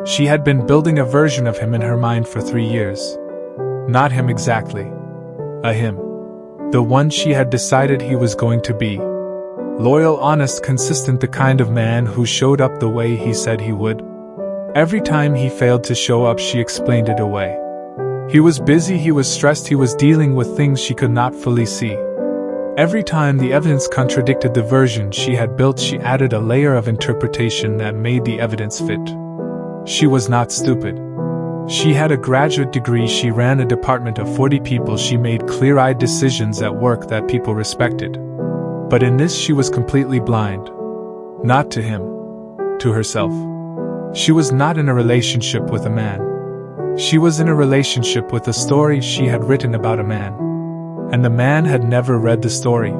She had been building a version of him in her mind for 3 years. Not him exactly. A him. The one she had decided he was going to be. Loyal, honest, consistent, the kind of man who showed up the way he said he would. Every time he failed to show up, she explained it away. He was busy, he was stressed, he was dealing with things she could not fully see. Every time the evidence contradicted the version she had built, she added a layer of interpretation that made the evidence fit. She was not stupid. She had a graduate degree, she ran a department of 40 people, she made clear-eyed decisions at work that people respected. But in this she was completely blind. Not to him. To herself. She was not in a relationship with a man. She was in a relationship with a story she had written about a man. And the man had never read the story.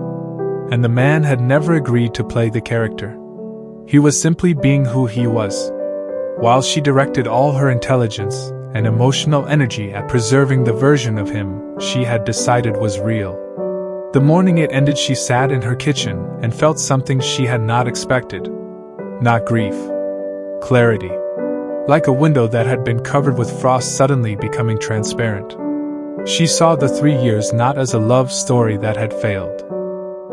And the man had never agreed to play the character. He was simply being who he was. While she directed all her intelligence and emotional energy at preserving the version of him she had decided was real. The morning it ended, she sat in her kitchen and felt something she had not expected. Not grief. Clarity. Like a window that had been covered with frost suddenly becoming transparent. She saw the 3 years not as a love story that had failed,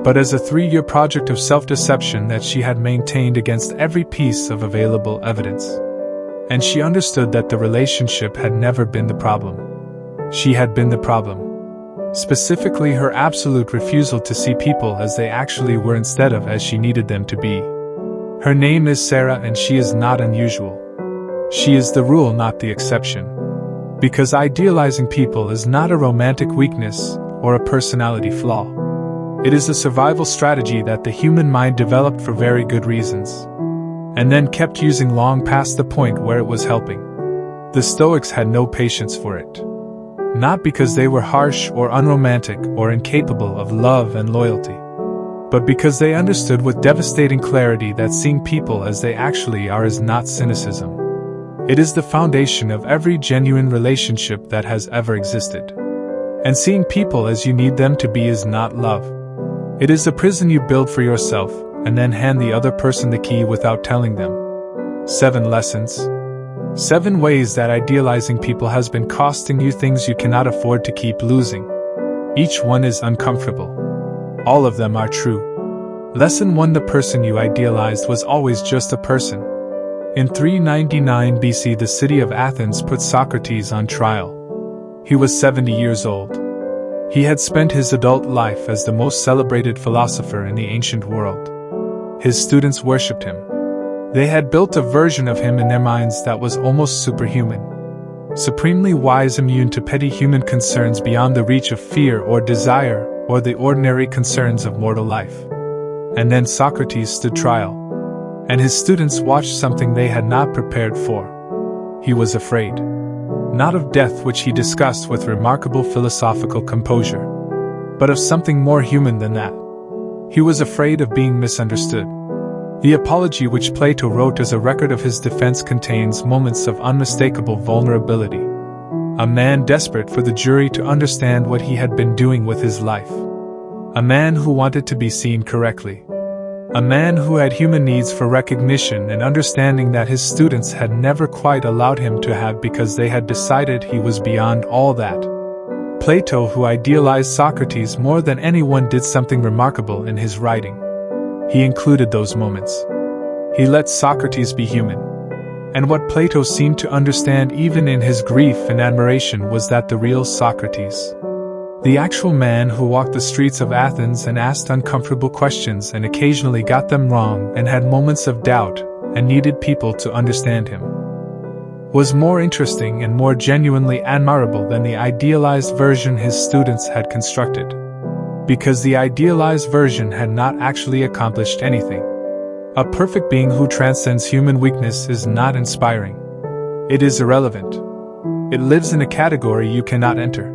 but as a 3-year project of self-deception that she had maintained against every piece of available evidence. And she understood that the relationship had never been the problem. She had been the problem. Specifically, her absolute refusal to see people as they actually were instead of as she needed them to be. Her name is Sarah, and she is not unusual. She is the rule, not the exception. Because idealizing people is not a romantic weakness or a personality flaw. It is a survival strategy that the human mind developed for very good reasons, and then kept using long past the point where it was helping. The Stoics had no patience for it. Not because they were harsh or unromantic or incapable of love and loyalty, but because they understood with devastating clarity that seeing people as they actually are is not cynicism. It is the foundation of every genuine relationship that has ever existed. And seeing people as you need them to be is not love. It is a prison you build for yourself, and then hand the other person the key without telling them. 7 lessons. 7 ways that idealizing people has been costing you things you cannot afford to keep losing. Each one is uncomfortable. All of them are true. Lesson 1: the person you idealized was always just a person. In 399 BC, the city of Athens put Socrates on trial. He was 70 years old. He had spent his adult life as the most celebrated philosopher in the ancient world. His students worshipped him. They had built a version of him in their minds that was almost superhuman. Supremely wise, immune to petty human concerns beyond the reach of fear or desire or the ordinary concerns of mortal life. And then Socrates stood trial. And his students watched something they had not prepared for. He was afraid. Not of death, which he discussed with remarkable philosophical composure, but of something more human than that. He was afraid of being misunderstood. The Apology, which Plato wrote as a record of his defense, contains moments of unmistakable vulnerability. A man desperate for the jury to understand what he had been doing with his life. A man who wanted to be seen correctly. A man who had human needs for recognition and understanding that his students had never quite allowed him to have because they had decided he was beyond all that. Plato, who idealized Socrates more than anyone, did something remarkable in his writing. He included those moments. He let Socrates be human. And what Plato seemed to understand even in his grief and admiration was that the real Socrates, the actual man who walked the streets of Athens and asked uncomfortable questions and occasionally got them wrong and had moments of doubt and needed people to understand him, was more interesting and more genuinely admirable than the idealized version his students had constructed. Because the idealized version had not actually accomplished anything. A perfect being who transcends human weakness is not inspiring. It is irrelevant. It lives in a category you cannot enter.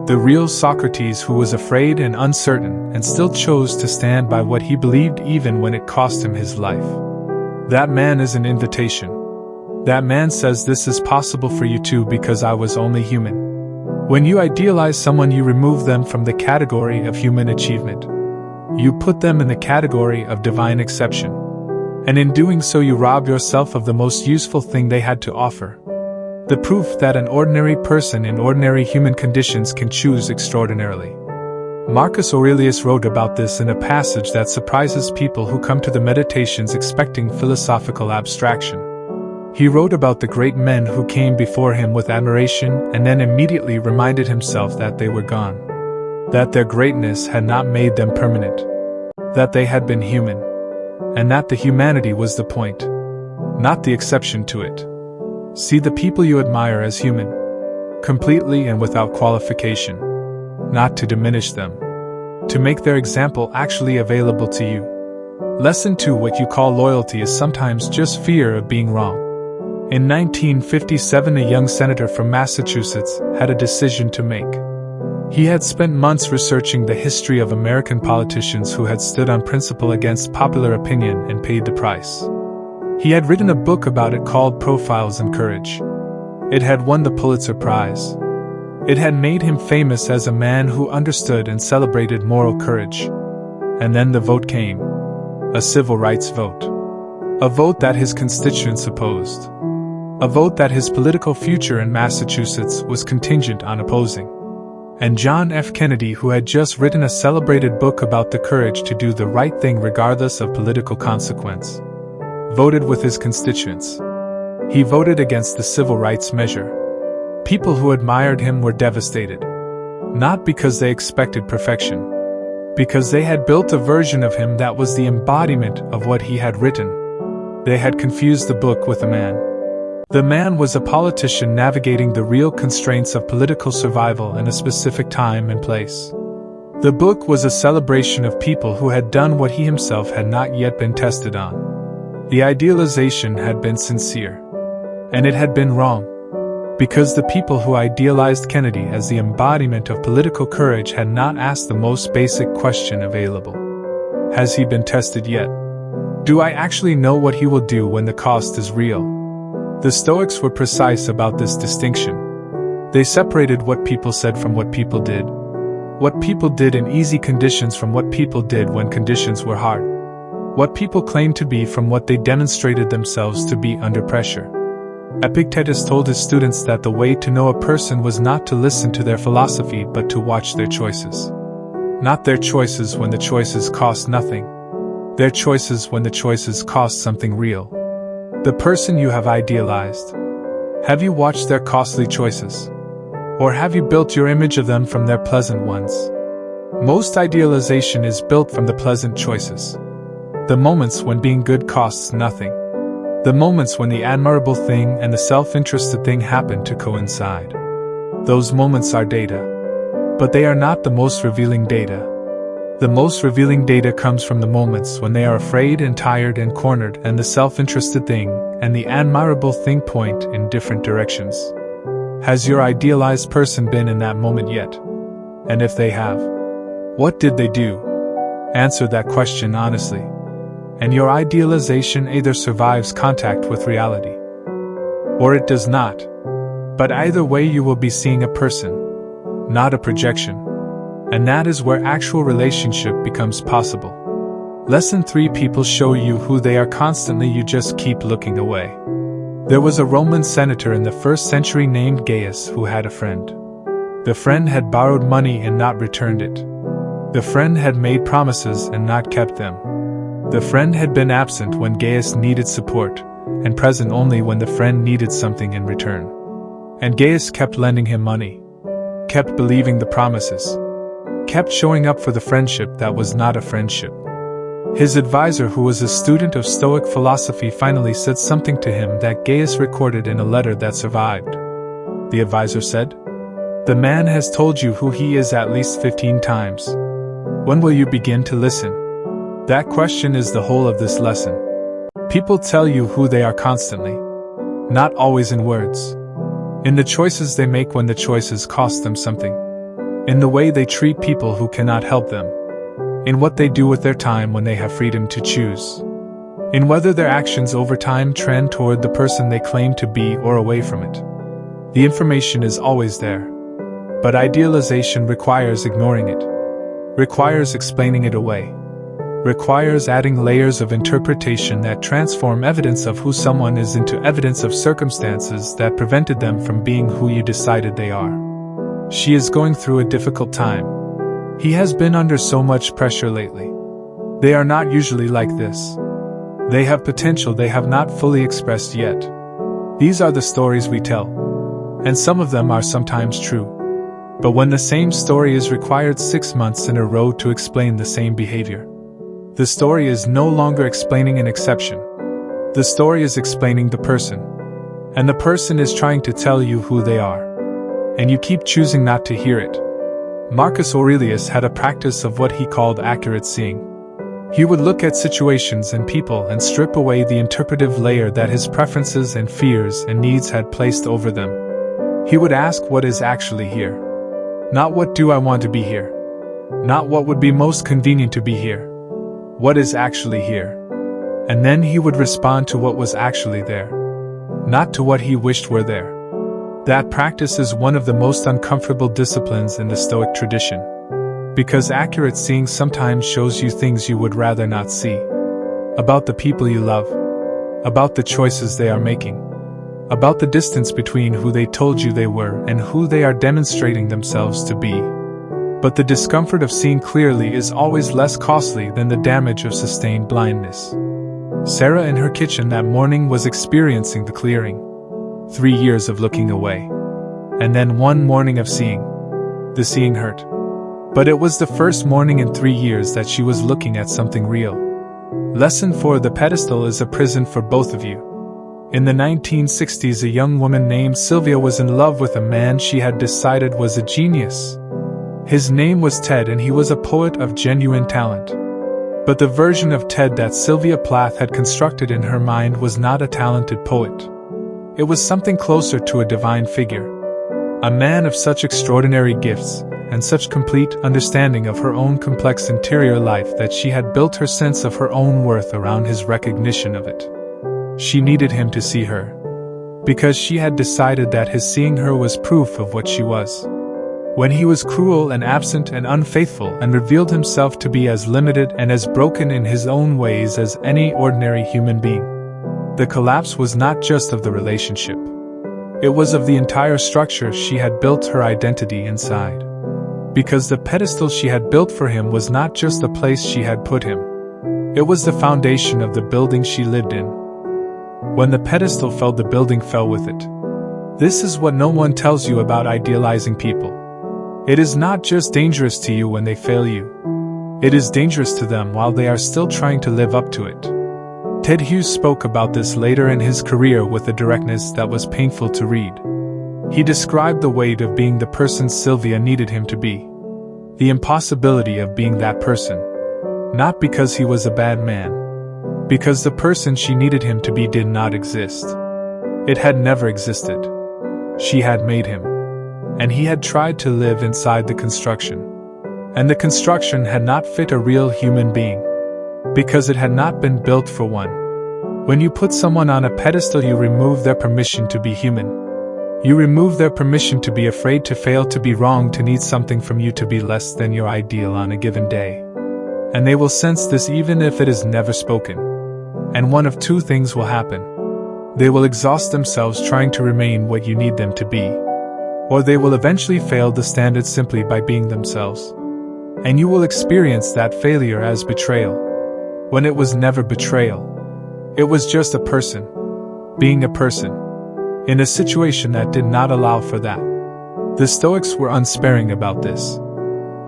The real Socrates, who was afraid and uncertain and still chose to stand by what he believed even when it cost him his life. That man is an invitation. That man says, this is possible for you too because I was only human. When you idealize someone, you remove them from the category of human achievement. You put them in the category of divine exception. And in doing so you rob yourself of the most useful thing they had to offer. The proof that an ordinary person in ordinary human conditions can choose extraordinarily. Marcus Aurelius wrote about this in a passage that surprises people who come to the Meditations expecting philosophical abstraction. He wrote about the great men who came before him with admiration and then immediately reminded himself that they were gone. That their greatness had not made them permanent. That they had been human. And that the humanity was the point, not the exception to it. See the people you admire as human, completely and without qualification. Not to diminish them. To make their example actually available to you. Lesson 2. What you call loyalty is sometimes just fear of being wrong. In 1957, a young senator from Massachusetts had a decision to make. He had spent months researching the history of American politicians who had stood on principle against popular opinion and paid the price. He had written a book about it called Profiles in Courage. It had won the Pulitzer Prize. It had made him famous as a man who understood and celebrated moral courage. And then the vote came. A civil rights vote. A vote that his constituents opposed. A vote that his political future in Massachusetts was contingent on opposing. And John F. Kennedy, who had just written a celebrated book about the courage to do the right thing regardless of political consequence, voted with his constituents. He voted against the civil rights measure. People who admired him were devastated. Not because they expected perfection. Because they had built a version of him that was the embodiment of what he had written. They had confused the book with a man. The man was a politician navigating the real constraints of political survival in a specific time and place. The book was a celebration of people who had done what he himself had not yet been tested on. The idealization had been sincere. And it had been wrong. Because the people who idealized Kennedy as the embodiment of political courage had not asked the most basic question available. Has he been tested yet? Do I actually know what he will do when the cost is real? The Stoics were precise about this distinction. They separated what people said from what people did. What people did in easy conditions from what people did when conditions were hard. What people claimed to be from what they demonstrated themselves to be under pressure. Epictetus told his students that the way to know a person was not to listen to their philosophy but to watch their choices. Not their choices when the choices cost nothing. Their choices when the choices cost something real. The person you have idealized. Have you watched their costly choices? Or have you built your image of them from their pleasant ones? Most idealization is built from the pleasant choices. The moments when being good costs nothing. The moments when the admirable thing and the self-interested thing happen to coincide. Those moments are data. But they are not the most revealing data. The most revealing data comes from the moments when they are afraid and tired and cornered and the self-interested thing and the admirable thing point in different directions. Has your idealized person been in that moment yet? And if they have, what did they do? Answer that question honestly. And your idealization either survives contact with reality, or it does not. But either way you will be seeing a person, not a projection. And that is where actual relationship becomes possible. Lesson 3. People show you who they are constantly, you just keep looking away. There was a Roman senator in the 1st century named Gaius who had a friend. The friend had borrowed money and not returned it. The friend had made promises and not kept them. The friend had been absent when Gaius needed support, and present only when the friend needed something in return. And Gaius kept lending him money. Kept believing the promises. Kept showing up for the friendship that was not a friendship. His advisor, who was a student of Stoic philosophy, finally said something to him that Gaius recorded in a letter that survived. The advisor said, "The man has told you who he is at least 15 times. When will you begin to listen?" That question is the whole of this lesson. People tell you who they are constantly. Not always in words. In the choices they make when the choices cost them something. In the way they treat people who cannot help them. In what they do with their time when they have freedom to choose. In whether their actions over time trend toward the person they claim to be or away from it. The information is always there. But idealization requires ignoring it. Requires explaining it away. requires adding layers of interpretation that transform evidence of who someone is into evidence of circumstances that prevented them from being who you decided they are. She is going through a difficult time. He has been under so much pressure lately. They are not usually like this. They have potential they have not fully expressed yet. These are the stories we tell. And some of them are sometimes true. But when the same story is required 6 months in a row to explain the same behavior, the story is no longer explaining an exception. The story is explaining the person. And the person is trying to tell you who they are. And you keep choosing not to hear it. Marcus Aurelius had a practice of what he called accurate seeing. He would look at situations and people and strip away the interpretive layer that his preferences and fears and needs had placed over them. He would ask what is actually here. Not what do I want to be here. Not what would be most convenient to be here. What is actually here? And then he would respond to what was actually there, not to what he wished were there. That practice is one of the most uncomfortable disciplines in the Stoic tradition, because accurate seeing sometimes shows you things you would rather not see. About the people you love, about the choices they are making, about the distance between who they told you they were and who they are demonstrating themselves to be. But the discomfort of seeing clearly is always less costly than the damage of sustained blindness. Sarah in her kitchen that morning was experiencing the clearing. 3 years of looking away. And then 1 morning of seeing. The seeing hurt. But it was the first morning in 3 years that she was looking at something real. Lesson 4: The pedestal is a prison for both of you. In the 1960s, a young woman named Sylvia was in love with a man she had decided was a genius. His name was Ted and he was a poet of genuine talent. But the version of Ted that Sylvia Plath had constructed in her mind was not a talented poet. It was something closer to a divine figure. A man of such extraordinary gifts, and such complete understanding of her own complex interior life that she had built her sense of her own worth around his recognition of it. She needed him to see her, because she had decided that his seeing her was proof of what she was. When he was cruel and absent and unfaithful and revealed himself to be as limited and as broken in his own ways as any ordinary human being, the collapse was not just of the relationship. It was of the entire structure she had built her identity inside. Because the pedestal she had built for him was not just the place she had put him. It was the foundation of the building she lived in. When the pedestal fell, the building fell with it. This is what no one tells you about idealizing people. It is not just dangerous to you when they fail you. It is dangerous to them while they are still trying to live up to it. Ted Hughes spoke about this later in his career with a directness that was painful to read. He described the weight of being the person Sylvia needed him to be. The impossibility of being that person. Not because he was a bad man. Because the person she needed him to be did not exist. It had never existed. She had made him. And he had tried to live inside the construction. And the construction had not fit a real human being. Because it had not been built for one. When you put someone on a pedestal, you remove their permission to be human. You remove their permission to be afraid to fail, to be wrong, to need something from you, to be less than your ideal on a given day. And they will sense this even if it is never spoken. And one of two things will happen. They will exhaust themselves trying to remain what you need them to be. Or they will eventually fail the standard simply by being themselves. And you will experience that failure as betrayal. When it was never betrayal. It was just a person. Being a person. In a situation that did not allow for that. The Stoics were unsparing about this.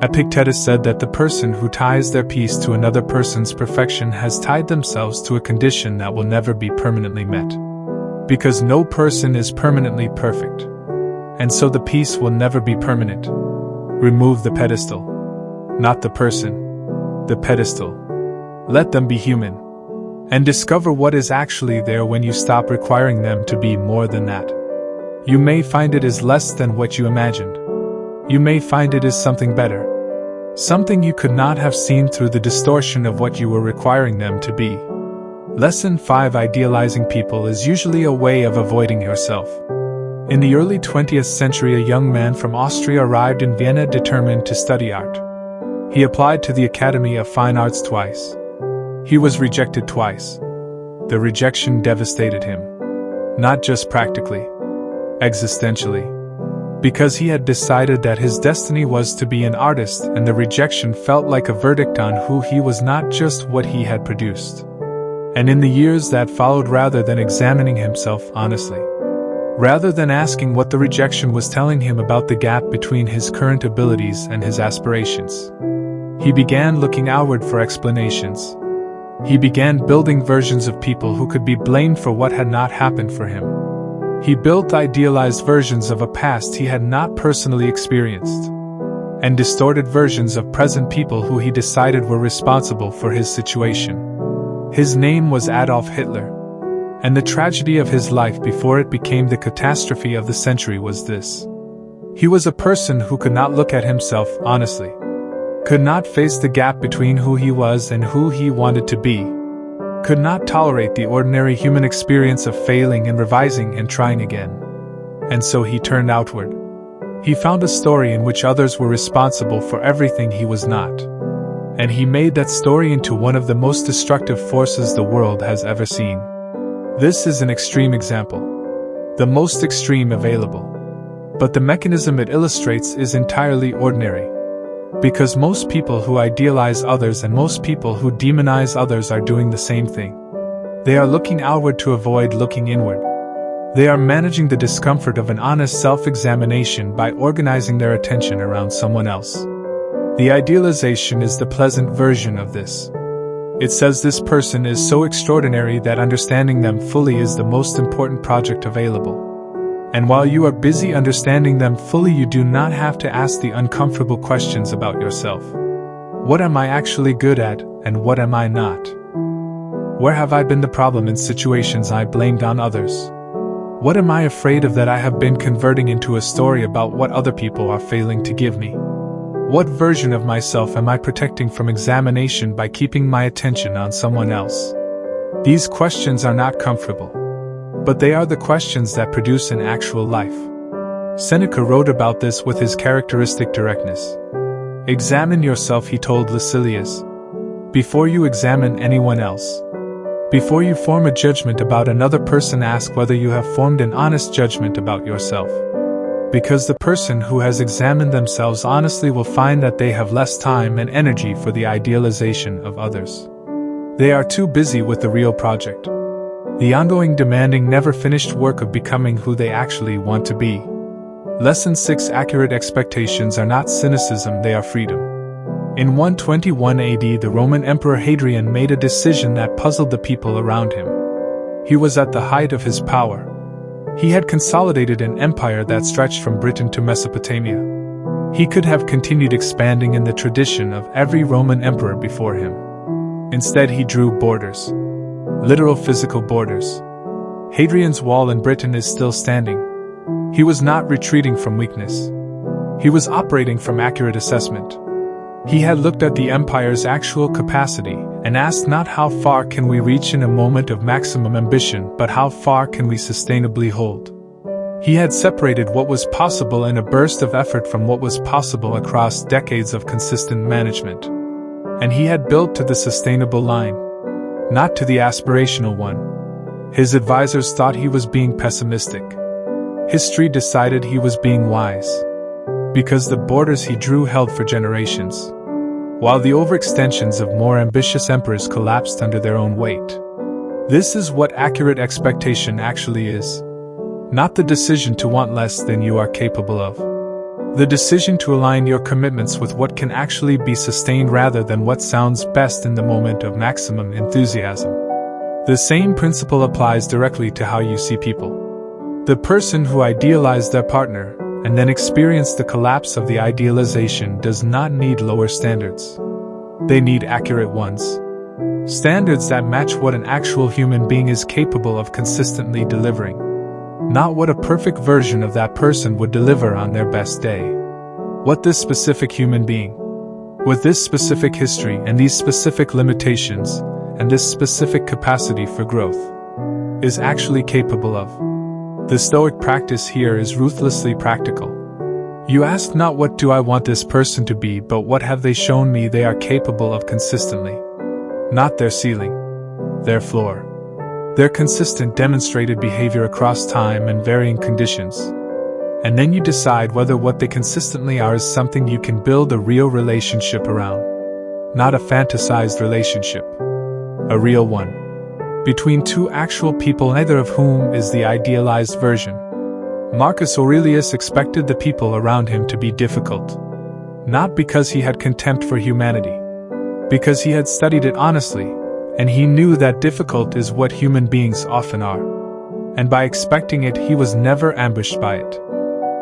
Epictetus said that the person who ties their peace to another person's perfection has tied themselves to a condition that will never be permanently met. Because no person is permanently perfect. And so the peace will never be permanent. Remove the pedestal. Not the person. The pedestal. Let them be human. And discover what is actually there when you stop requiring them to be more than that. You may find it is less than what you imagined. You may find it is something better. Something you could not have seen through the distortion of what you were requiring them to be. Lesson 5: Idealizing people is usually a way of avoiding yourself. In the early 20th century, a young man from Austria arrived in Vienna determined to study art. He applied to the Academy of Fine Arts twice, He was rejected twice. The rejection devastated him. Not just practically, existentially. Because he had decided that his destiny was to be an artist, and the rejection felt like a verdict on who he was, not just what he had produced. And in the years that followed, rather than examining himself honestly, rather than asking what the rejection was telling him about the gap between his current abilities and his aspirations, he began looking outward for explanations. He began building versions of people who could be blamed for what had not happened for him. He built idealized versions of a past he had not personally experienced, and distorted versions of present people who he decided were responsible for his situation. His name was Adolf Hitler, and the tragedy of his life before it became the catastrophe of the century was this. He was a person who could not look at himself honestly, could not face the gap between who he was and who he wanted to be, could not tolerate the ordinary human experience of failing and revising and trying again. And so he turned outward. He found a story in which others were responsible for everything he was not. And he made that story into one of the most destructive forces the world has ever seen. This is an extreme example, the most extreme available. But the mechanism it illustrates is entirely ordinary. Because most people who idealize others and most people who demonize others are doing the same thing. They are looking outward to avoid looking inward. They are managing the discomfort of an honest self-examination by organizing their attention around someone else. The idealization is the pleasant version of this. It says this person is so extraordinary that understanding them fully is the most important project available. And while you are busy understanding them fully, you do not have to ask the uncomfortable questions about yourself. What am I actually good at, and what am I not? Where have I been the problem in situations I blamed on others? What am I afraid of that I have been converting into a story about what other people are failing to give me? What version of myself am I protecting from examination by keeping my attention on someone else? These questions are not comfortable, but they are the questions that produce an actual life. Seneca wrote about this with his characteristic directness. Examine yourself, he told Lucilius, before you examine anyone else. Before you form a judgment about another person, ask whether you have formed an honest judgment about yourself. Because the person who has examined themselves honestly will find that they have less time and energy for the idealization of others. They are too busy with the real project. The ongoing, demanding, never-finished work of becoming who they actually want to be. Lesson 6: Accurate expectations are not cynicism, they are freedom. In 121 AD, the Roman Emperor Hadrian made a decision that puzzled the people around him. He was at the height of his power. He had consolidated an empire that stretched from Britain to Mesopotamia. He could have continued expanding in the tradition of every Roman emperor before him. Instead, he drew borders. Literal physical borders. Hadrian's wall in Britain is still standing. He was not retreating from weakness. He was operating from accurate assessment. He had looked at the empire's actual capacity and asked not how far can we reach in a moment of maximum ambition, but how far can we sustainably hold. He had separated what was possible in a burst of effort from what was possible across decades of consistent management. And he had built to the sustainable line, not to the aspirational one. His advisors thought he was being pessimistic. History decided he was being wise, because the borders he drew held for generations, while the overextensions of more ambitious emperors collapsed under their own weight. This is what accurate expectation actually is. Not the decision to want less than you are capable of. The decision to align your commitments with what can actually be sustained rather than what sounds best in the moment of maximum enthusiasm. The same principle applies directly to how you see people. The person who idealized their partner and then experienced the collapse of the idealization does not need lower standards. They need accurate ones. Standards that match what an actual human being is capable of consistently delivering. Not what a perfect version of that person would deliver on their best day. What this specific human being, with this specific history and these specific limitations, and this specific capacity for growth, is actually capable of. The Stoic practice here is ruthlessly practical. You ask not what do I want this person to be, but what have they shown me they are capable of consistently. Not their ceiling. Their floor. Their consistent demonstrated behavior across time and varying conditions. And then you decide whether what they consistently are is something you can build a real relationship around. Not a fantasized relationship. A real one. Between two actual people, neither of whom is the idealized version. Marcus Aurelius expected the people around him to be difficult. Not because he had contempt for humanity. Because he had studied it honestly, and he knew that difficult is what human beings often are. And by expecting it, he was never ambushed by it.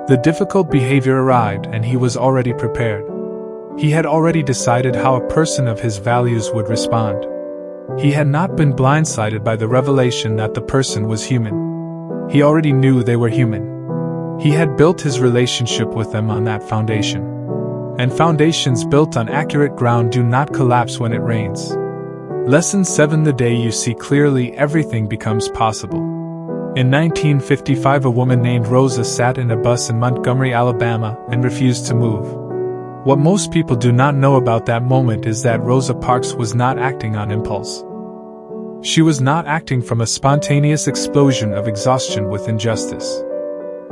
The difficult behavior arrived, and he was already prepared. He had already decided how a person of his values would respond. He had not been blindsided by the revelation that the person was human. He already knew they were human. He had built his relationship with them on that foundation. And foundations built on accurate ground do not collapse when it rains. Lesson 7: The day you see clearly, everything becomes possible. In 1955, a woman named Rosa sat in a bus in Montgomery, Alabama, and refused to move. What most people do not know about that moment is that Rosa Parks was not acting on impulse. She was not acting from a spontaneous explosion of exhaustion with injustice.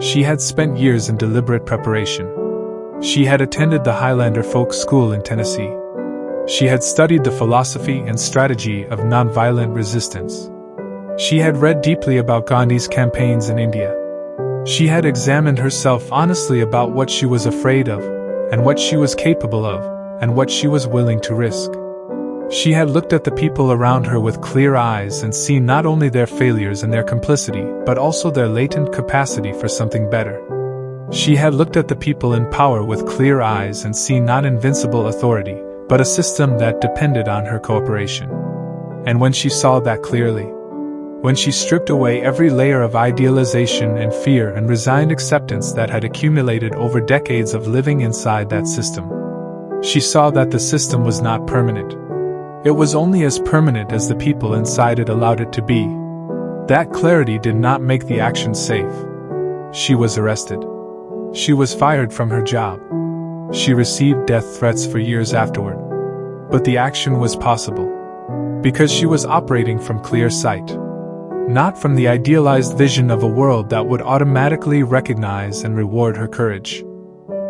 She had spent years in deliberate preparation. She had attended the Highlander Folk School in Tennessee. She had studied the philosophy and strategy of nonviolent resistance. She had read deeply about Gandhi's campaigns in India. She had examined herself honestly about what she was afraid of, and what she was capable of, and what she was willing to risk. She had looked at the people around her with clear eyes and seen not only their failures and their complicity, but also their latent capacity for something better. She had looked at the people in power with clear eyes and seen not invincible authority, but a system that depended on her cooperation. And when she saw that clearly, when she stripped away every layer of idealization and fear and resigned acceptance that had accumulated over decades of living inside that system, she saw that the system was not permanent. It was only as permanent as the people inside it allowed it to be. That clarity did not make the action safe. She was arrested. She was fired from her job. She received death threats for years afterward. But the action was possible. Because she was operating from clear sight. Not from the idealized vision of a world that would automatically recognize and reward her courage.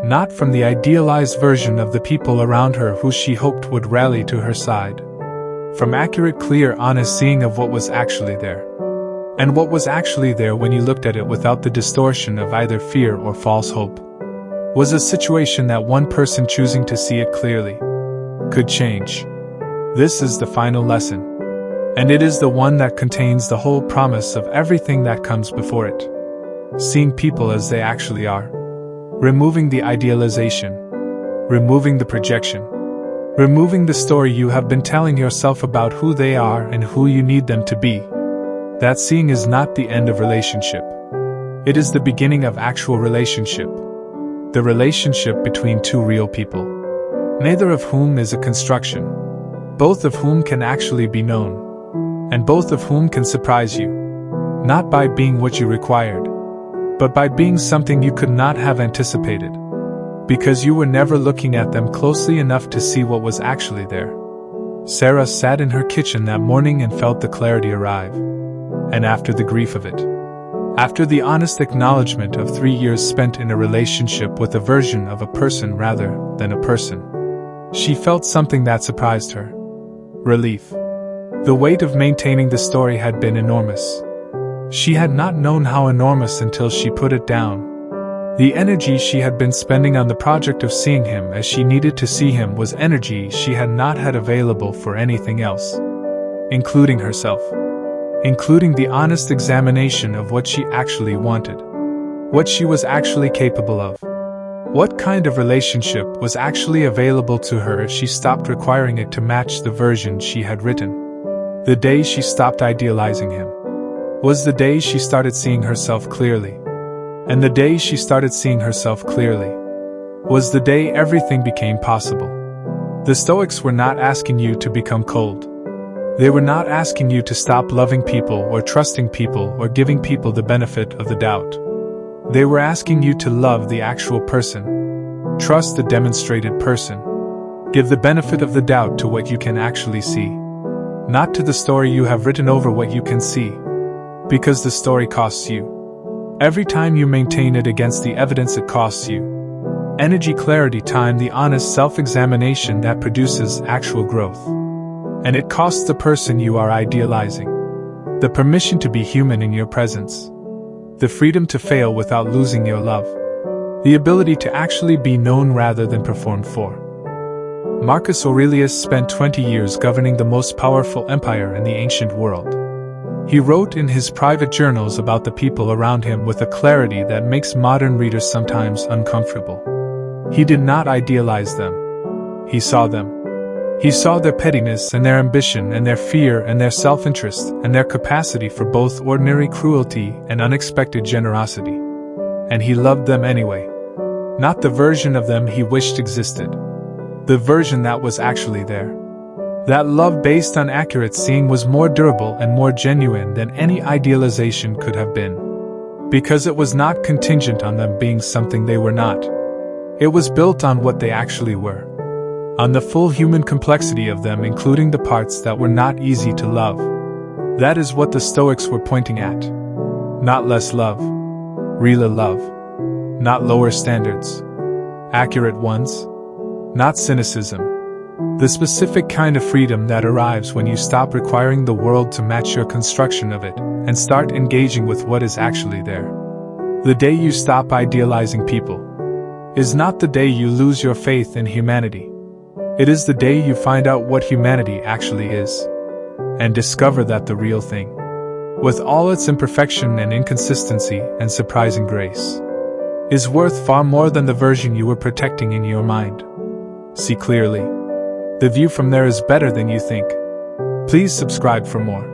Not from the idealized version of the people around her who she hoped would rally to her side. From accurate, clear, honest seeing of what was actually there. And what was actually there when you looked at it without the distortion of either fear or false hope, was a situation that one person choosing to see it clearly could change. This is the final lesson. And it is the one that contains the whole promise of everything that comes before it. Seeing people as they actually are. Removing the idealization. Removing the projection. Removing the story you have been telling yourself about who they are and who you need them to be. That seeing is not the end of relationship. It is the beginning of actual relationship. The relationship between two real people. Neither of whom is a construction. Both of whom can actually be known. And both of whom can surprise you. Not by being what you required, but by being something you could not have anticipated. Because you were never looking at them closely enough to see what was actually there. Sarah sat in her kitchen that morning and felt the clarity arrive. And after the grief of it, after the honest acknowledgement of 3 years spent in a relationship with a version of a person rather than a person, she felt something that surprised her. Relief. The weight of maintaining the story had been enormous. She had not known how enormous until she put it down. The energy she had been spending on the project of seeing him as she needed to see him was energy she had not had available for anything else, including herself. Including the honest examination of what she actually wanted. What she was actually capable of. What kind of relationship was actually available to her if she stopped requiring it to match the version she had written. The day she stopped idealizing him was the day she started seeing herself clearly. And the day she started seeing herself clearly was the day everything became possible. The Stoics were not asking you to become cold. They were not asking you to stop loving people or trusting people or giving people the benefit of the doubt. They were asking you to love the actual person. Trust the demonstrated person. Give the benefit of the doubt to what you can actually see. not to the story you have written over what you can see. Because the story costs you. Every time you maintain it against the evidence it costs you. Energy, clarity, time, the honest self-examination that produces actual growth. And it costs the person you are idealizing. The permission to be human in your presence. The freedom to fail without losing your love. The ability to actually be known rather than performed for. Marcus Aurelius spent 20 years governing the most powerful empire in the ancient world. He wrote in his private journals about the people around him with a clarity that makes modern readers sometimes uncomfortable. He did not idealize them. He saw them. He saw their pettiness and their ambition and their fear and their self-interest and their capacity for both ordinary cruelty and unexpected generosity. And he loved them anyway. Not the version of them he wished existed. The version that was actually there. That love based on accurate seeing was more durable and more genuine than any idealization could have been. Because it was not contingent on them being something they were not. It was built on what they actually were. On the full human complexity of them, including the parts that were not easy to love. That is what the Stoics were pointing at. Not less love. Real love. Not lower standards. Accurate ones. Not cynicism. The specific kind of freedom that arrives when you stop requiring the world to match your construction of it, and start engaging with what is actually there. The day you stop idealizing people is not the day you lose your faith in humanity. It is the day you find out what humanity actually is, and discover that the real thing, with all its imperfection and inconsistency and surprising grace, is worth far more than the version you were protecting in your mind. See clearly. The view from there is better than you think. Please subscribe for more.